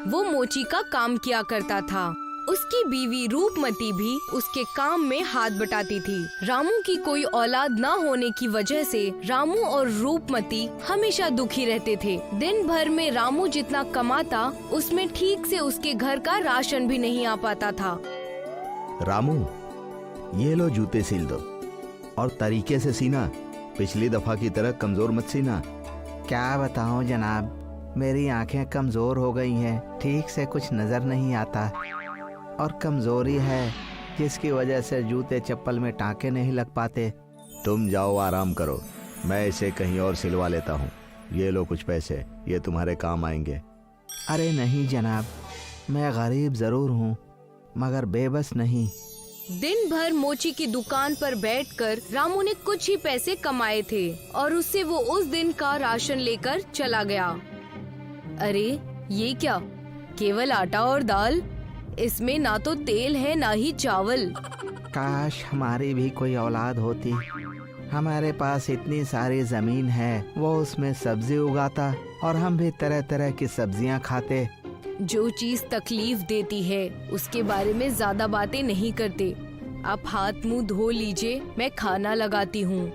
वो मोची का काम किया करता था। उसकी बीवी रूपमती भी उसके काम में हाथ बटाती थी। रामू की कोई औलाद न होने की वजह से रामू और रूपमती हमेशा दुखी रहते थे। दिन भर में रामू जितना कमाता उसमें ठीक से उसके घर का राशन भी नहीं आ पाता था। रामू, ये लो जूते सिल दो और तरीके से सीना, पिछली दफा की तरह कमजोर मत सीना। क्या बताऊं जनाब, मेरी आंखें कमजोर हो गई हैं, ठीक से कुछ नजर नहीं आता और कमजोरी है जिसकी वजह से जूते चप्पल में टाँके नहीं लग पाते। तुम जाओ आराम करो, मैं इसे कहीं और सिलवा लेता हूँ। ये लो कुछ पैसे, ये तुम्हारे काम आएंगे। अरे नहीं जनाब, मैं गरीब जरूर हूँ मगर बेबस नहीं। दिन भर मोची की दुकान पर बैठकर रामू ने कुछ ही पैसे कमाए थे और उससे वो उस दिन का राशन लेकर चला गया। अरे ये क्या, केवल आटा और दाल, इसमें ना तो तेल है ना ही चावल। काश हमारी भी कोई औलाद होती। हमारे पास इतनी सारी जमीन है, वो उसमें सब्जी उगाता और हम भी तरह तरह की सब्जियां खाते। जो चीज तकलीफ देती है उसके बारे में ज्यादा बातें नहीं करते। आप हाथ मुंह धो लीजिए, मैं खाना लगाती हूँ।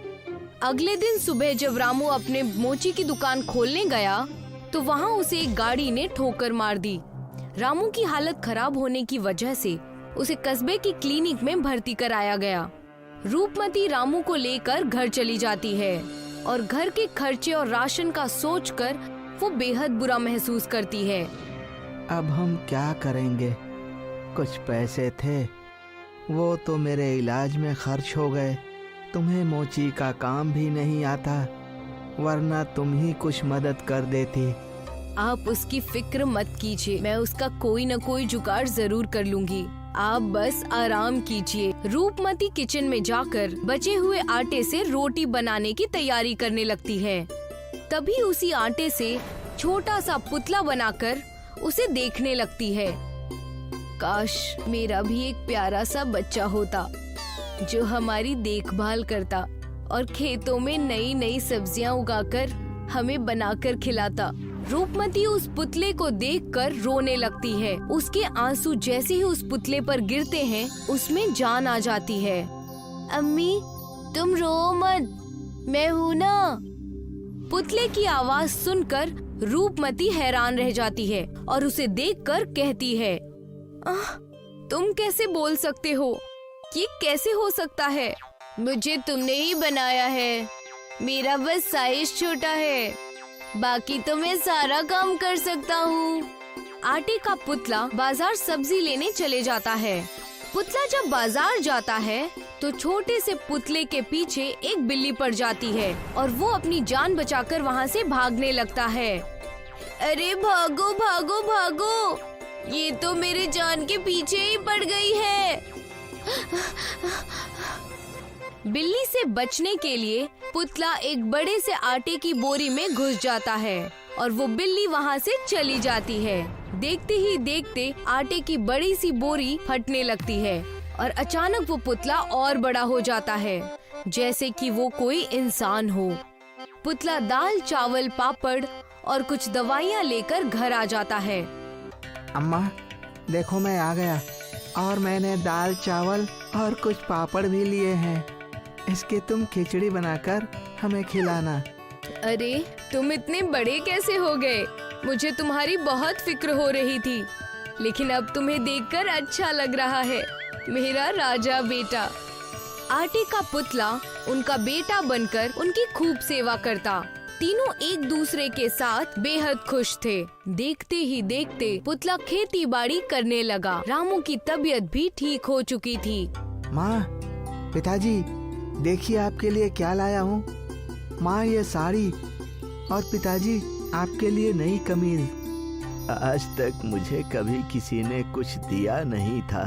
अगले दिन सुबह जब रामू अपने मोची की दुकान खोलने गया तो वहाँ उसे एक गाड़ी ने ठोकर मार दी। रामू की हालत खराब होने की वजह से उसे कस्बे की क्लिनिक में भर्ती कराया गया। रूपमती रामू को लेकर घर चली जाती है और घर के खर्चे और राशन का सोचकर वो बेहद बुरा महसूस करती है। अब हम क्या करेंगे? कुछ पैसे थे, वो तो मेरे इलाज में खर्च हो गए। तुम्हें मोची का काम भी नहीं आता, वरना तुम ही कुछ मदद कर देती। आप उसकी फिक्र मत कीजिए, मैं उसका कोई न कोई जुगाड़ जरूर कर लूंगी। आप बस आराम कीजिए। रूपमती किचन में जाकर बचे हुए आटे से रोटी बनाने की तैयारी करने लगती है। तभी उसी आटे से छोटा सा पुतला बनाकर उसे देखने लगती है। काश मेरा भी एक प्यारा सा बच्चा होता जो हमारी देखभाल करता और खेतों में नई नई सब्जियां उगाकर हमें बनाकर खिलाता। रूपमती उस पुतले को देखकर रोने लगती है। उसके आंसू जैसे ही उस पुतले पर गिरते हैं उसमें जान आ जाती है। अम्मी तुम रो मत, मैं हूँ ना। पुतले की आवाज सुनकर रूपमती हैरान रह जाती है और उसे देखकर कहती है, तुम कैसे बोल सकते हो? ये कैसे हो सकता है? मुझे तुमने ही बनाया है, मेरा बस साइज छोटा है, बाकी तो मैं सारा काम कर सकता हूँ। आटे का पुतला बाजार सब्जी लेने चले जाता है। पुतला जब बाजार जाता है तो छोटे से पुतले के पीछे एक बिल्ली पड़ जाती है और वो अपनी जान बचाकर वहाँ से भागने लगता है। अरे भागो भागो भागो, ये तो मेरे जान के पीछे ही पड़ गई है। बिल्ली से बचने के लिए पुतला एक बड़े से आटे की बोरी में घुस जाता है और वो बिल्ली वहाँ से चली जाती है। देखते ही देखते आटे की बड़ी सी बोरी फटने लगती है और अचानक वो पुतला और बड़ा हो जाता है, जैसे कि वो कोई इंसान हो। पुतला दाल चावल पापड़ और कुछ दवाइयाँ लेकर घर आ जाता है। अम्मा देखो, मैं आ गया और मैंने दाल चावल और कुछ पापड़ भी लिए हैं। इसकी तुम खिचड़ी बनाकर हमें खिलाना। अरे तुम इतने बड़े कैसे हो गए? मुझे तुम्हारी बहुत फिक्र हो रही थी, लेकिन अब तुम्हें देखकर अच्छा लग रहा है, मेरा राजा बेटा। आटे का पुतला उनका बेटा बनकर उनकी खूब सेवा करता। तीनों एक दूसरे के साथ बेहद खुश थे। देखते ही देखते पुतला खेती बाड़ी करने लगा। रामू की तबीयत भी ठीक हो चुकी थी। माँ, पिताजी देखिए आपके लिए क्या लाया हूँ। माँ ये साड़ी और पिताजी आपके लिए नई कमीज। आज तक मुझे कभी किसी ने कुछ दिया नहीं था,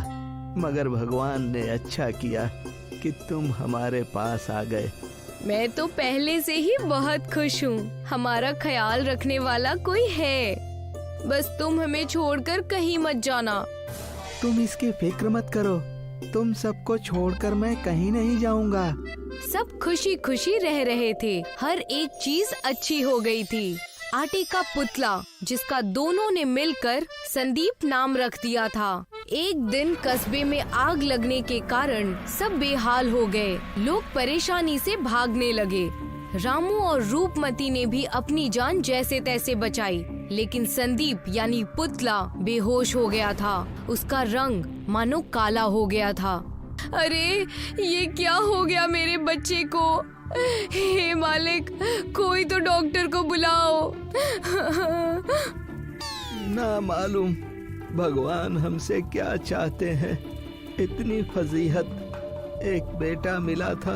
मगर भगवान ने अच्छा किया कि तुम हमारे पास आ गए। मैं तो पहले से ही बहुत खुश हूँ। हमारा ख्याल रखने वाला कोई है, बस तुम हमें छोड़कर कहीं मत जाना। तुम इसकी फिक्र मत करो, तुम सबको छोड़कर मैं कहीं नहीं जाऊंगा। सब खुशी खुशी रह रहे थे। हर एक चीज अच्छी हो गई थी। आटे का पुतला जिसका दोनों ने मिलकर संदीप नाम रख दिया था। एक दिन कस्बे में आग लगने के कारण सब बेहाल हो गए। लोग परेशानी से भागने लगे। रामू और रूपमती ने भी अपनी जान जैसे तैसे बचाई, लेकिन संदीप यानी पुतला बेहोश हो गया था। उसका रंग मानो काला हो गया था। अरे ये क्या हो गया मेरे बच्चे को? हे मालिक, कोई तो डॉक्टर को बुलाओ। ना मालूम भगवान हमसे क्या चाहते हैं। इतनी फजीहत, एक बेटा मिला था,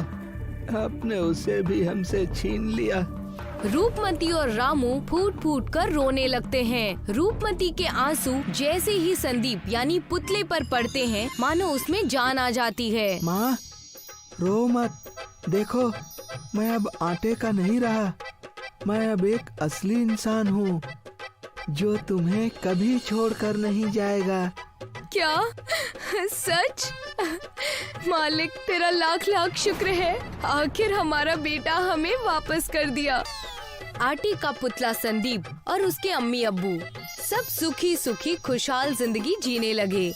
आपने उसे भी हमसे छीन लिया। रूपमती और रामू फूट फूट कर रोने लगते हैं। रूपमती के आंसू जैसे ही संदीप यानी पुतले पर पड़ते हैं, मानो उसमें जान आ जाती है। माँ, रो मत। देखो, मैं अब आटे का नहीं रहा। मैं अब एक असली इंसान हूँ जो तुम्हें कभी छोड़कर नहीं जाएगा। क्या सच? मालिक तेरा लाख लाख शुक्र है, आखिर हमारा बेटा हमें वापस कर दिया। आटे का पुतला संदीप और उसके अम्मी अब्बू सब सुखी सुखी खुशहाल जिंदगी जीने लगे।